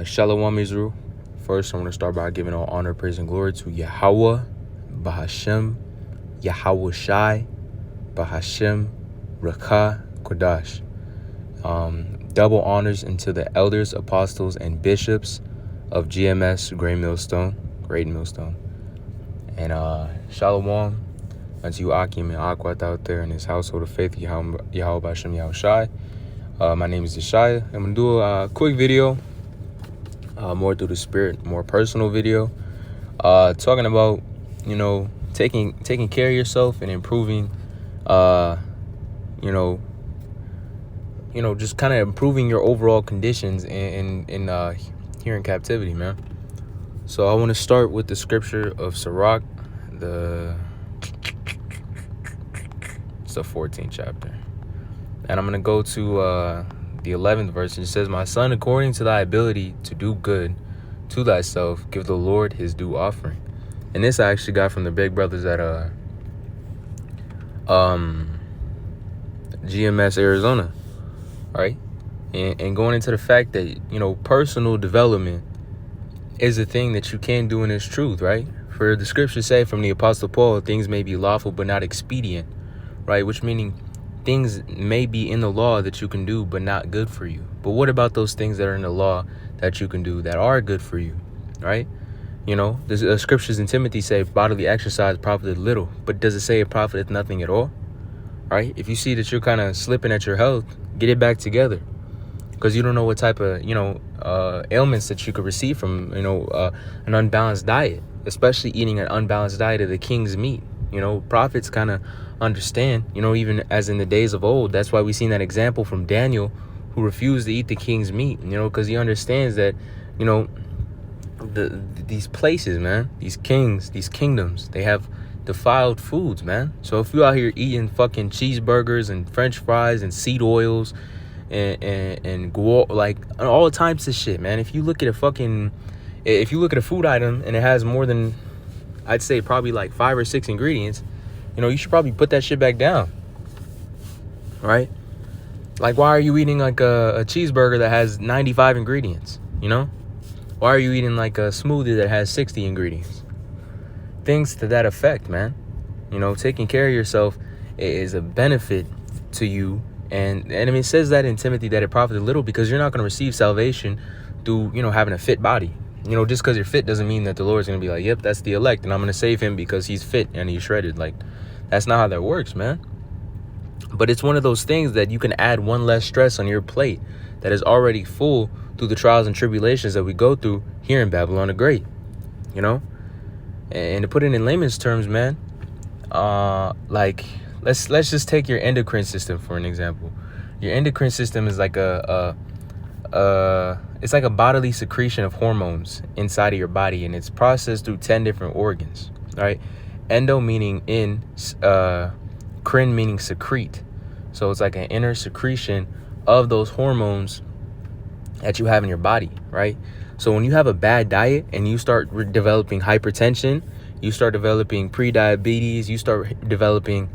Shalom Israel. First, I want to start by giving all honor, praise, and glory to Yahawah Bahasham Yahawashi Bahasham rawchaa Qadash. Double honors into the elders, apostles, and bishops of GMS Great Millstone. And Shalom unto you Akim and Akwat out there in his household of faith, Yahawah Bahasham Yahawashi. My name is Yeshaya. I'm going to do a quick video, more through the spirit, more personal video, talking about, taking care of yourself and improving, just kind of improving your overall conditions in here in captivity, man. So I want to start with the scripture of Sirach, it's the 14th chapter. And I'm going to go to the 11th verse. And it says, "My son, according to thy ability to do good to thyself, give the Lord his due offering." And this I actually got from the big brothers at GMS Arizona. All right. And going into the fact that, personal development is a thing that you can do in this truth, right? For the scriptures say from the Apostle Paul, things may be lawful but not expedient, right? Which meaning things may be in the law that you can do but not good for you. But what about those things that are in the law that you can do that are good for you, right? The scriptures in Timothy say bodily exercise profiteth little, but does it say it profiteth nothing at all, right? If you see that you're kind of slipping at your health, get it back together, because you don't know what type of ailments that you could receive from an unbalanced diet, especially eating an unbalanced diet of the king's meat. Prophets kind of understand, even as in the days of old. That's why we seen that example from Daniel, who refused to eat the king's meat, because he understands that, these places, man, these kings, these kingdoms, they have defiled foods, man. So if you out here eating fucking cheeseburgers and French fries and seed oils and like all types of shit, man. If you look at a food item and it has more than, I'd say probably like 5 or 6 ingredients, you should probably put that shit back down, right? Like, why are you eating like a cheeseburger that has 95 ingredients, Why are you eating like a smoothie that has 60 ingredients? Things to that effect, man. Taking care of yourself is a benefit to you. And I mean, it says that in Timothy that it profited little, because you're not going to receive salvation through, having a fit body. Just because you're fit doesn't mean that the Lord's going to be like, yep, that's the elect, and I'm going to save him because he's fit and he's shredded. Like, that's not how that works, man. But it's one of those things that you can add one less stress on your plate that is already full through the trials and tribulations that we go through here in Babylon the Great, And to put it in layman's terms, man, like, let's just take your endocrine system for an example. Your endocrine system is like it's like a bodily secretion of hormones inside of your body, and it's processed through 10 different organs, right? Endo meaning in, crin meaning secrete. So it's like an inner secretion of those hormones that you have in your body, right? So when you have a bad diet and you start developing hypertension, you start developing pre-diabetes, you start developing,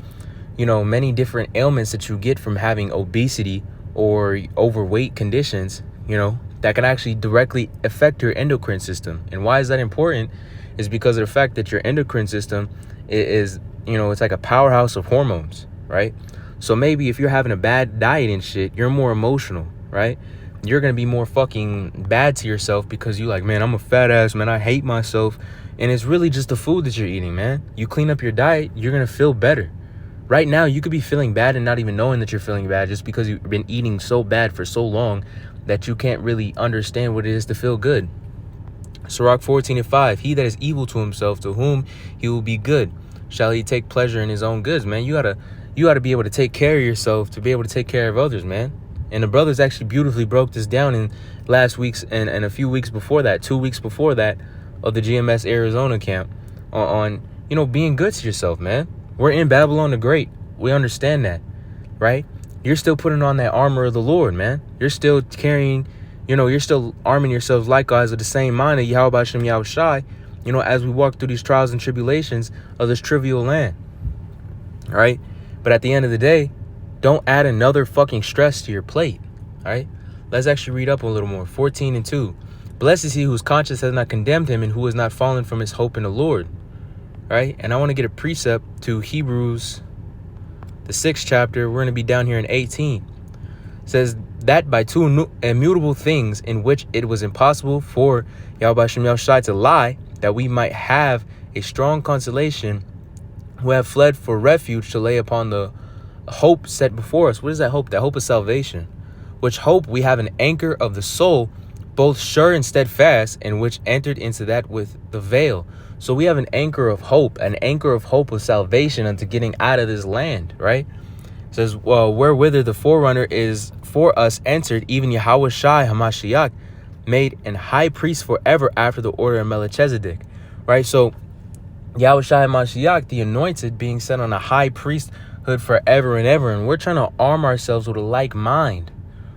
many different ailments that you get from having obesity or overweight conditions, that can actually directly affect your endocrine system. And why is that important? Is because of the fact that your endocrine system is, it's like a powerhouse of hormones, right? So maybe if you're having a bad diet and shit, you're more emotional, right? You're going to be more fucking bad to yourself because you like, man, I'm a fat ass, man. I hate myself. And it's really just the food that you're eating, man. You clean up your diet, you're going to feel better. Right now, you could be feeling bad and not even knowing that you're feeling bad just because you've been eating so bad for so long that you can't really understand what it is to feel good. Sirach 14:5, "He that is evil to himself, to whom he will be good, shall he take pleasure in his own goods." Man, you gotta be able to take care of yourself to be able to take care of others, man. And the brothers actually beautifully broke this down in last week's and a few weeks before that, 2 weeks before that, of the GMS Arizona camp on being good to yourself, man. We're in Babylon the Great. We understand that, right? You're still putting on that armor of the Lord, man. You're still carrying, you're still arming yourselves likewise with the same mind of Yahawah Bahasham Yahawashi, as we walk through these trials and tribulations of this trivial land, all right? But at the end of the day, don't add another fucking stress to your plate, all right? Let's actually read up a little more. 14:2. Blessed is he whose conscience has not condemned him and who has not fallen from his hope in the Lord. Right? And I want to get a precept to Hebrews, the 6th chapter. We're going to be down here in 18. It says that by two immutable things in which it was impossible for Yahawah Bahasham Yahawashi to lie, that we might have a strong consolation who have fled for refuge to lay upon the hope set before us. What is that hope? That hope of salvation. Which hope we have an anchor of the soul, both sure and steadfast, and which entered into that with the veil. So we have an anchor of hope of salvation unto getting out of this land, right? It says, well, wherewith the forerunner is for us entered, even Yahawashi Hamashiach, made an high priest forever after the order of Melchizedek, right? So Yahawashi Hamashiach, the anointed, being set on a high priesthood forever and ever, and we're trying to arm ourselves with a like mind,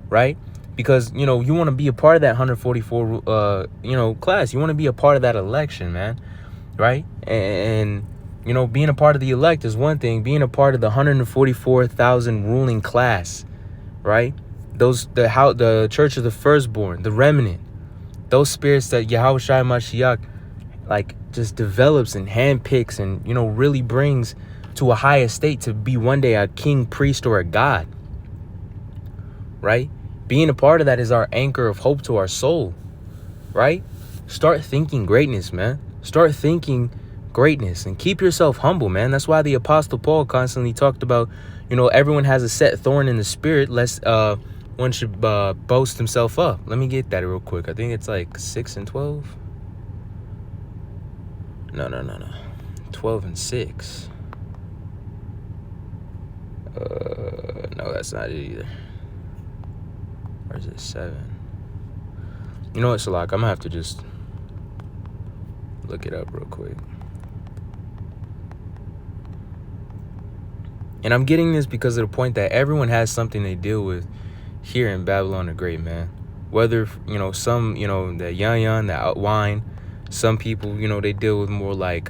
right? Because, you know, you want to be a part of that 144, class. You want to be a part of that election, man, right? And you know, being a part of the elect is one thing. Being a part of the 144,000 ruling class, right? The church of the firstborn, the remnant, those spirits that Yahawashi Mashiach like just develops and handpicks and, you know, really brings to a high estate to be one day a king, priest, or a god, right? Being a part of that is our anchor of hope to our soul, right? Start thinking greatness, man. Start thinking greatness and keep yourself humble, man. That's why the Apostle Paul constantly talked about, you know, everyone has a set thorn in the spirit, lest one should boast himself up. Let me get that real quick. I think it's like 6 and 12. No. 12 and 6. No, that's not it either. Or is it 7? You know what, Salak? I'm gonna have to just look it up real quick. And I'm getting this because of the point that everyone has something they deal with here in Babylon the Great, man. Whether, you know, some, you know, the yan, the outwine. Some people, you know, they deal with more like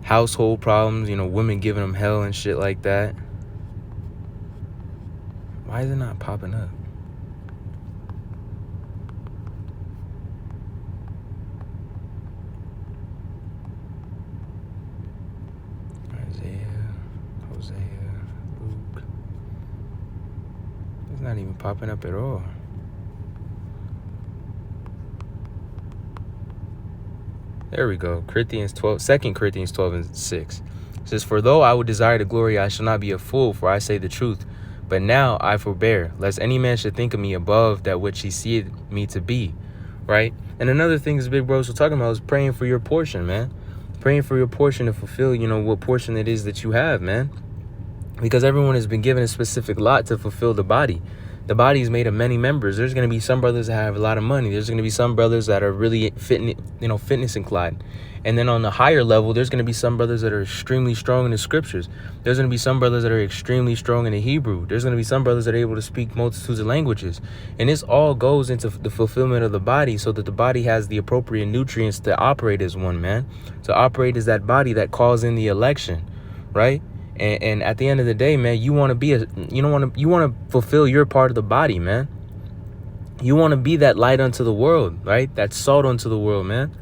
household problems, you know, women giving them hell and shit like that. Why is it not popping up? Not even popping up at all. There we go. 2 Corinthians 12 and 6. It says, for though I would desire the glory, I shall not be a fool, for I say the truth. But now I forbear, lest any man should think of me above that which he seeth me to be. Right? And another thing the big bros were talking about is praying for your portion, man. Praying for your portion to fulfill, you know, what portion it is that you have, man. Because everyone has been given a specific lot to fulfill the body. The body is made of many members. There's going to be some brothers that have a lot of money. There's going to be some brothers that are really fitness inclined. And then on the higher level, there's going to be some brothers that are extremely strong in the scriptures. There's going to be some brothers that are extremely strong in the Hebrew. There's going to be some brothers that are able to speak multitudes of languages. And this all goes into the fulfillment of the body so that the body has the appropriate nutrients to operate as one, man. To operate as that body that calls in the election, right? And at the end of the day, man, you want to fulfill your part of the body, man. You want to be that light unto the world, right? That salt unto the world, man.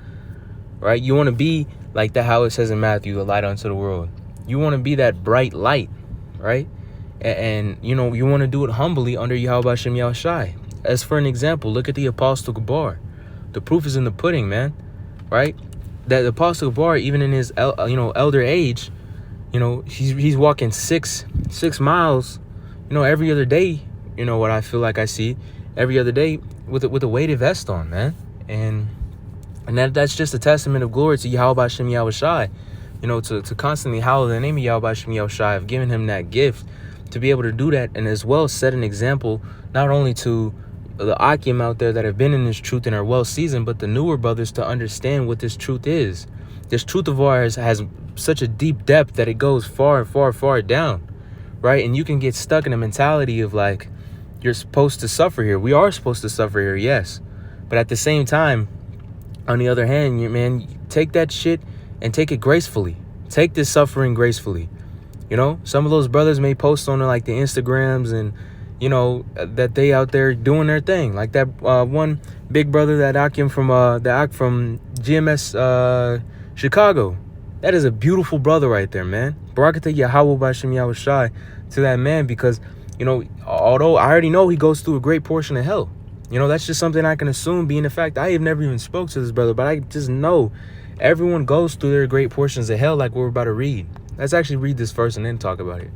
Right? You want to be like that, how it says in Matthew, the light unto the world. You want to be that bright light, right? And you know, you want to do it humbly under Yahawah Bahasham Yahawashi. As for an example, look at the Apostle Gabar. The proof is in the pudding, man. Right? That the Apostle Gabar, even in his elder age, you know, he's walking six miles, you know, every other day. You know what I feel like I see every other day with a weighted vest on, man. And that's just a testament of glory to Yahawah Bahasham Yahawashi. You know, to constantly hallow the name of Yahawah Bahasham Yahawashi. I've given him that gift to be able to do that, and as well set an example not only to the Akim out there that have been in this truth and are well seasoned, but the newer brothers to understand what this truth is. This truth of ours has such a deep depth that it goes far and far, far down, right? And you can get stuck in a mentality of like, you're supposed to suffer here. We are supposed to suffer here, yes. But at the same time, on the other hand, you take that shit and take it gracefully. Take this suffering gracefully. You know, some of those brothers may post on like the Instagrams and, that they out there doing their thing. Like that one big brother that Akim from GMS Chicago. That is a beautiful brother right there, man. Barakatah Yahawah Bahasham Yahawashi to that man, because although I already know he goes through a great portion of hell. That's just something I can assume, being the fact I have never even spoke to this brother, but I just know everyone goes through their great portions of hell, like we're about to read. Let's actually read this first and then talk about it.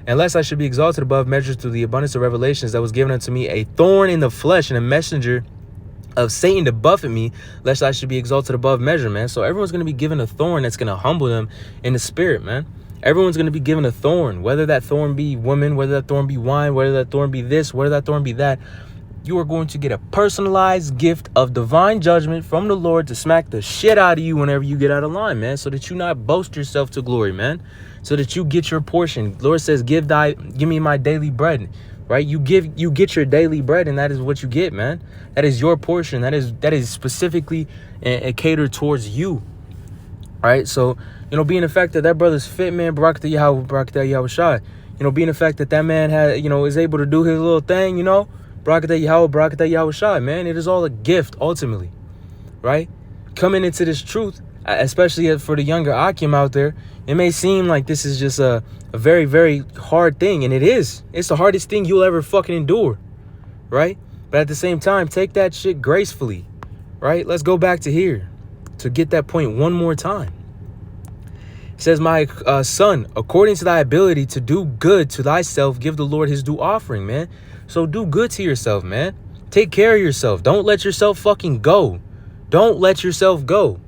Unless I should be exalted above measure through the abundance of revelations that was given unto me, a thorn in the flesh and a messenger of Satan to buffet me, lest I should be exalted above measure, man. So everyone's going to be given a thorn that's going to humble them in the spirit, man. Everyone's going to be given a thorn, whether that thorn be women, whether that thorn be wine, whether that thorn be this, whether that thorn be that. You are going to get a personalized gift of divine judgment from the Lord to smack the shit out of you whenever you get out of line, man, so that you not boast yourself to glory, man, so that you get your portion. The Lord says, give me my daily bread, right? You get your daily bread, and that is what you get, man. That is your portion. That is specifically catered towards you, right? So, being the fact that brother's fit, man, Barakatah Yahawah, Barakatah Yahawashi, being the fact that man is able to do his little thing, Barakatah Yahawah, Barakatah Yahawashi, man. It is all a gift, ultimately, right? Coming into this truth, especially for the younger Akim out there, it may seem like this is just a very, very hard thing, and it is. It's the hardest thing you'll ever fucking endure, right? But at the same time, take that shit gracefully, right? Let's go back to here to get that point one more time. It says, my son, according to thy ability to do good to thyself, give the Lord his due offering, man. So do good to yourself, man. Take care of yourself. Don't let yourself fucking go. Don't let yourself go.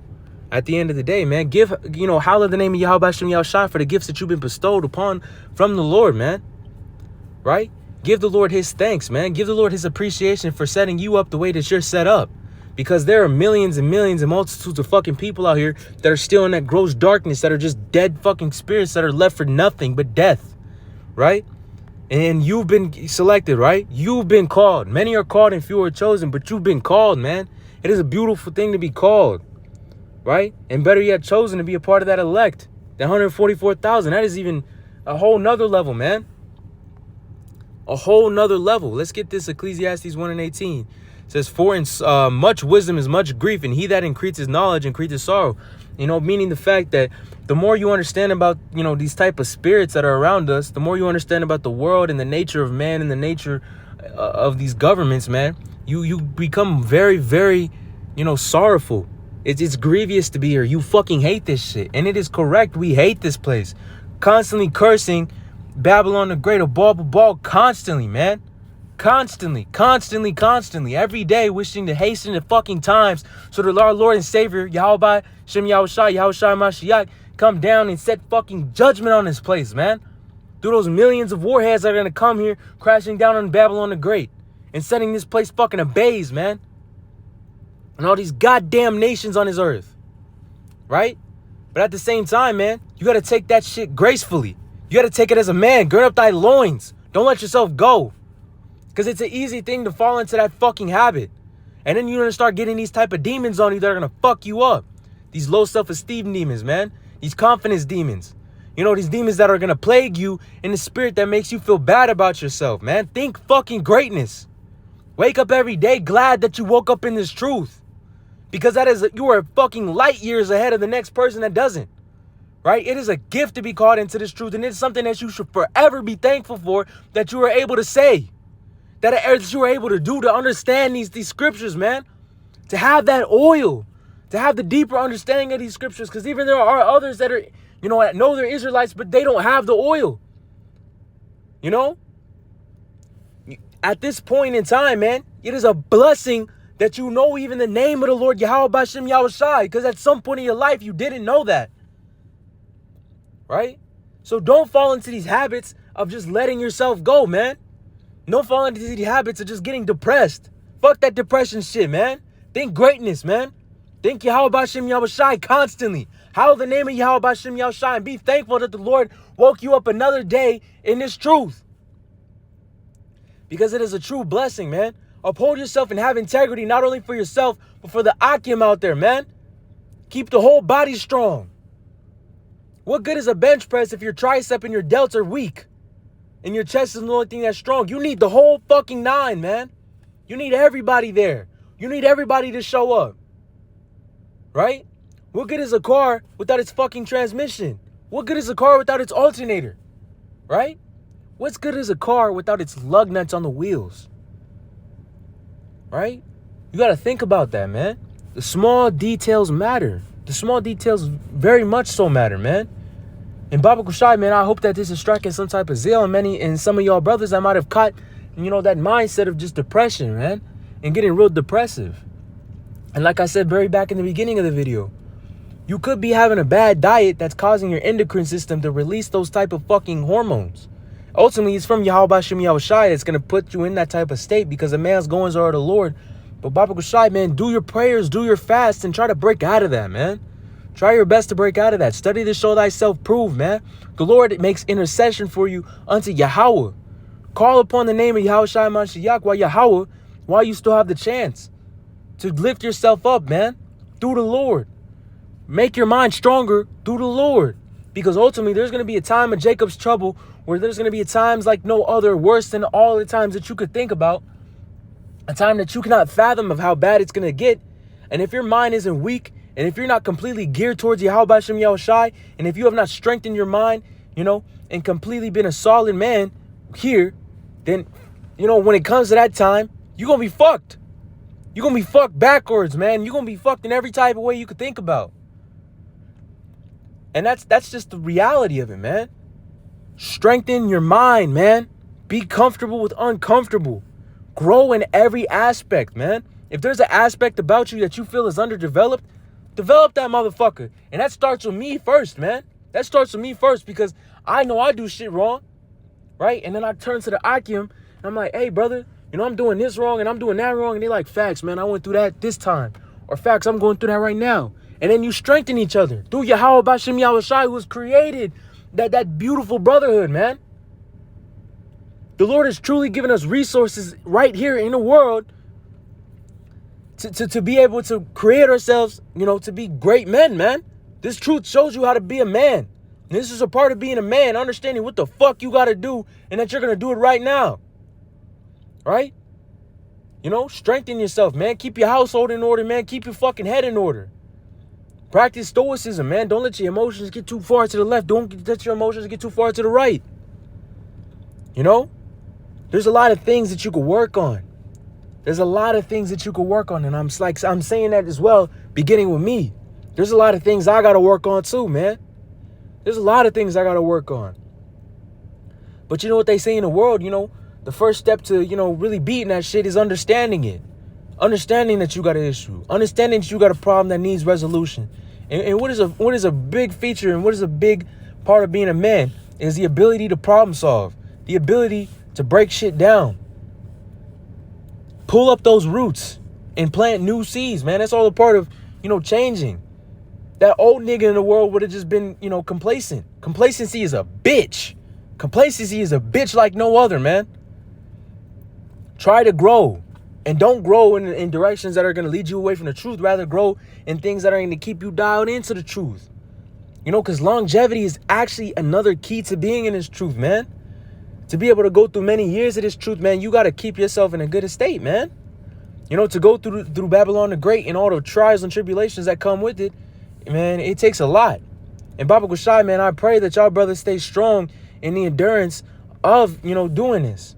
At the end of the day, man, holler the name of Yahawah Bahasham Yahawashi for the gifts that you've been bestowed upon from the Lord, man. Right? Give the Lord his thanks, man. Give the Lord his appreciation for setting you up the way that you're set up. Because there are millions and millions and multitudes of fucking people out here that are still in that gross darkness, that are just dead fucking spirits that are left for nothing but death. Right? And you've been selected, right? You've been called. Many are called and few are chosen, but you've been called, man. It is a beautiful thing to be called, right? And better yet, chosen to be a part of that elect. The 144,000, that is even a whole nother level, man. A whole nother level. Let's get this Ecclesiastes 1:18. It says, for in much wisdom is much grief, and he that increases knowledge increases sorrow. Meaning the fact that the more you understand about, these type of spirits that are around us, the more you understand about the world and the nature of man and the nature of these governments, man, you become very, very, sorrowful. It's grievous to be here. You fucking hate this shit. And it is correct. We hate this place. Constantly cursing Babylon the Great, a ball, constantly, man. Constantly. Every day wishing to hasten the fucking times so that our Lord and Savior, Yahawah Bahasham Yahawashi Mashiach, come down and set fucking judgment on this place, man. Through those millions of warheads that are going to come here crashing down on Babylon the Great and setting this place fucking ablaze, man. And all these goddamn nations on this earth, right? But at the same time, man, you got to take that shit gracefully. You got to take it as a man. Gird up thy loins. Don't let yourself go. Because it's an easy thing to fall into that fucking habit. And then you're going to start getting these type of demons on you that are going to fuck you up. These low self-esteem demons, man. These confidence demons. These demons that are going to plague you in the spirit that makes you feel bad about yourself, man. Think fucking greatness. Wake up every day glad that you woke up in this truth. Because you are fucking light years ahead of the next person that doesn't. Right? It is a gift to be called into this truth. And it's something that you should forever be thankful for, that you are able to say. That you were able to do, to understand these scriptures, man. To have that oil. To have the deeper understanding of these scriptures. Because even there are others that are, know they're Israelites, but they don't have the oil. At this point in time, man, it is a blessing that you know even the name of the Lord Yahawah Bahasham Yahawashi. Because at some point in your life, you didn't know that. Right? So don't fall into these habits of just letting yourself go, man. Don't fall into these habits of just getting depressed. Fuck that depression shit, man. Think greatness, man. Think Yahawah Bahasham Yahawashi constantly. Howl the name of Yahawah Bahasham Yahawashi and be thankful that the Lord woke you up another day in this truth. Because it is a true blessing, man. Uphold yourself and have integrity, not only for yourself, but for the Akim out there, man. Keep the whole body strong. What good is a bench press if your tricep and your delts are weak? and your chest is the only thing that's strong. You need the whole fucking 9, man. You need everybody there. You need everybody to show up. Right? What good is a car without its fucking transmission? What good is a car without its alternator? Right? What's good is a car without its lug nuts on the wheels? Right? You got to think about that, man. The small details matter. The small details very much so matter, man. And Baba Kushai, man, I hope that this is striking some type of zeal in some of y'all brothers that might have caught, that mindset of just depression, man, and getting real depressive. And like I said very back in the beginning of the video, you could be having a bad diet that's causing your endocrine system to release those type of fucking hormones. Ultimately, it's from Yahawah Bahasham Yahawashi that's going to put you in that type of state because a man's goings are the Lord. But Baba Kushai, man, do your prayers, do your fasts, and try to break out of that, man. Try your best to break out of that. Study to show thyself prove, man. The Lord makes intercession for you unto Yahawah. Call upon the name of Yahawashi Bahasham while you still have the chance to lift yourself up, man, through the Lord. Make your mind stronger through the Lord. Because ultimately, there's going to be a time of Jacob's trouble where there's going to be times like no other, worse than all the times that you could think about. A time that you cannot fathom of how bad it's going to get. And if your mind isn't weak, and if you're not completely geared towards Yahawah Bahasham Yahawashi, and if you have not strengthened your mind, and completely been a solid man here, then, when it comes to that time, you're going to be fucked. You're going to be fucked backwards, man. You're going to be fucked in every type of way you could think about. And that's just the reality of it, man. Strengthen your mind, man. Be comfortable with uncomfortable. Grow in every aspect, man. If there's an aspect about you that you feel is underdeveloped, develop that motherfucker. And that starts with me first, man. That starts with me first because I know I do shit wrong, right? And then I turn to the Akim and I'm like, hey, brother, I'm doing this wrong and I'm doing that wrong. And they're like, facts, man, I went through that this time. Or facts, I'm going through that right now. And then you strengthen each other through Yahawah Bahasham Yahawashi, who was created that beautiful brotherhood, man. The Lord has truly given us resources right here in the world to be able to create ourselves, to be great men, man. This truth shows you how to be a man. And this is a part of being a man, understanding what the fuck you got to do and that you're going to do it right now. Right? Strengthen yourself, man. Keep your household in order, man. Keep your fucking head in order. Practice stoicism, man. Don't let your emotions get too far to the left. Don't let your emotions get too far to the right. There's a lot of things that you could work on. There's a lot of things that you could work on. And I'm saying that as well, beginning with me. There's a lot of things I got to work on too, man. There's a lot of things I got to work on. But you know what they say in the world, the first step to, really beating that shit is understanding it. Understanding that you got an issue. Understanding that you got a problem that needs resolution. And what is a big feature and what is a big part of being a man is the ability to problem solve. The ability to break shit down. Pull up those roots and plant new seeds, man. That's all a part of, changing. That old nigga in the world would have just been, complacent. Complacency is a bitch. Complacency is a bitch like no other, man. Try to grow. And don't grow in directions that are going to lead you away from the truth. Rather grow in things that are going to keep you dialed into the truth. Because longevity is actually another key to being in this truth, man. To be able to go through many years of this truth, man, you got to keep yourself in a good state, man. To go through Babylon the Great and all the trials and tribulations that come with it, man, it takes a lot. And Baba Kushai, man, I pray that y'all brothers stay strong in the endurance of, doing this.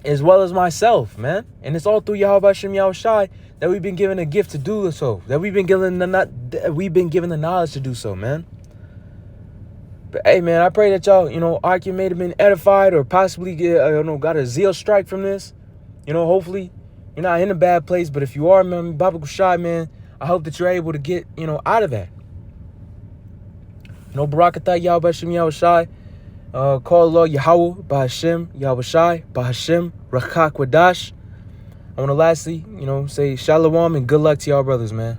As well as myself, man. And it's all through Yahawah Bahasham Yahawashi that we've been given a gift to do so. That we've been given the knowledge to do so, man. But hey, man, I pray that y'all, Akim may have been edified or possibly got a zeal strike from this. Hopefully you're not in a bad place. But if you are, man, Baba Kushai, man, I hope that you're able to get, out of that. Barakatah Yahawah Bahasham Yahawashi. Call Allah Yahawah Bahasham Yahawashi Bahasham rawchaa Qadash. I want to lastly, say shalom and good luck to y'all brothers, man.